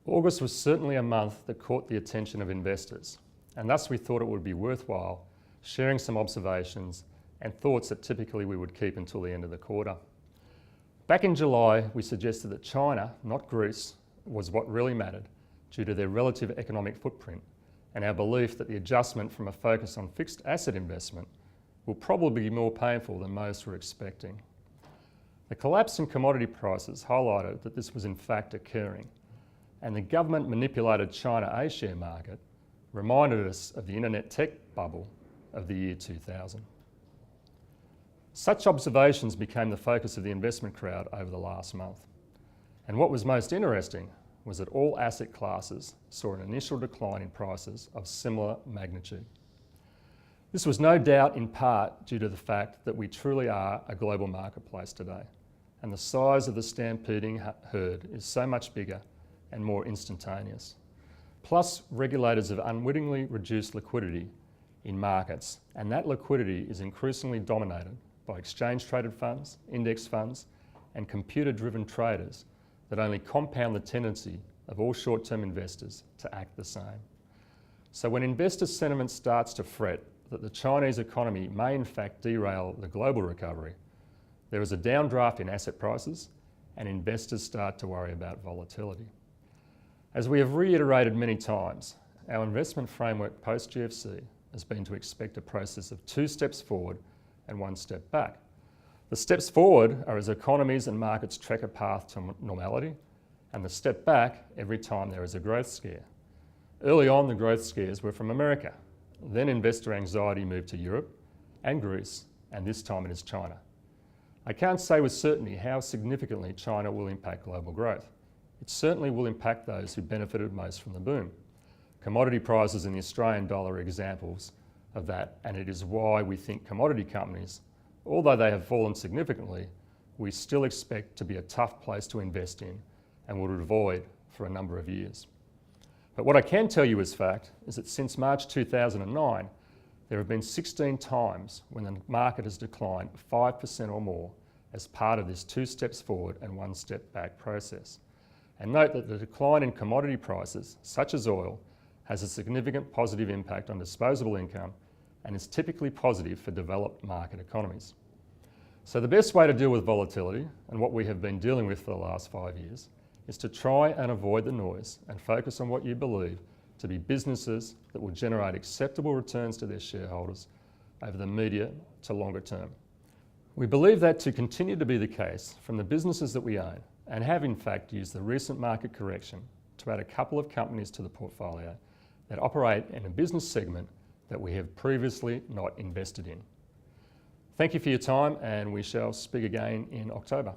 August was certainly a month that caught the attention of investors, and thus we thought it would be worthwhile sharing some observations and thoughts that typically we would keep until the end of the quarter. Back in July, we suggested that China, not Greece, was what really mattered due to their relative economic footprint and our belief that the adjustment from a focus on fixed asset investment will probably be more painful than most were expecting. The collapse in commodity prices highlighted that this was in fact occurring, and the government-manipulated China A-share market reminded us of the internet tech bubble of the year 2000. Such observations became the focus of the investment crowd over the last month. And what was most interesting was that all asset classes saw an initial decline in prices of similar magnitude. This was no doubt in part due to the fact that we truly are a global marketplace today, and the size of the stampeding herd is so much bigger and more instantaneous. Plus, regulators have unwittingly reduced liquidity in markets, and that liquidity is increasingly dominated by exchange-traded funds, index funds, and computer-driven traders that only compound the tendency of all short-term investors to act the same. So when investor sentiment starts to fret that the Chinese economy may in fact derail the global recovery, there is a downdraft in asset prices and investors start to worry about volatility. As we have reiterated many times, our investment framework post-GFC has been to expect a process of 2 steps forward and 1 step back. The steps forward are as economies and markets trek a path to normality, and the step back every time there is a growth scare. Early on, the growth scares were from America. Then investor anxiety moved to Europe and Greece, and this time it is China. I can't say with certainty how significantly China will impact global growth. It certainly will impact those who benefited most from the boom. Commodity prices in the Australian dollar are examples of that, and it is why we think commodity companies, although they have fallen significantly, we still expect to be a tough place to invest in and will avoid for a number of years. But what I can tell you as fact is that since March 2009, there have been 16 times when the market has declined 5% or more as part of this 2 steps forward and 1 step back process. And note that the decline in commodity prices, such as oil, has a significant positive impact on disposable income and is typically positive for developed market economies. So the best way to deal with volatility, and what we have been dealing with for the last 5 years, is to try and avoid the noise and focus on what you believe to be businesses that will generate acceptable returns to their shareholders over the medium to longer term. We believe that to continue to be the case from the businesses that we own, and have in fact used the recent market correction to add a couple of companies to the portfolio that operate in a business segment that we have previously not invested in. Thank you for your time, and we shall speak again in October.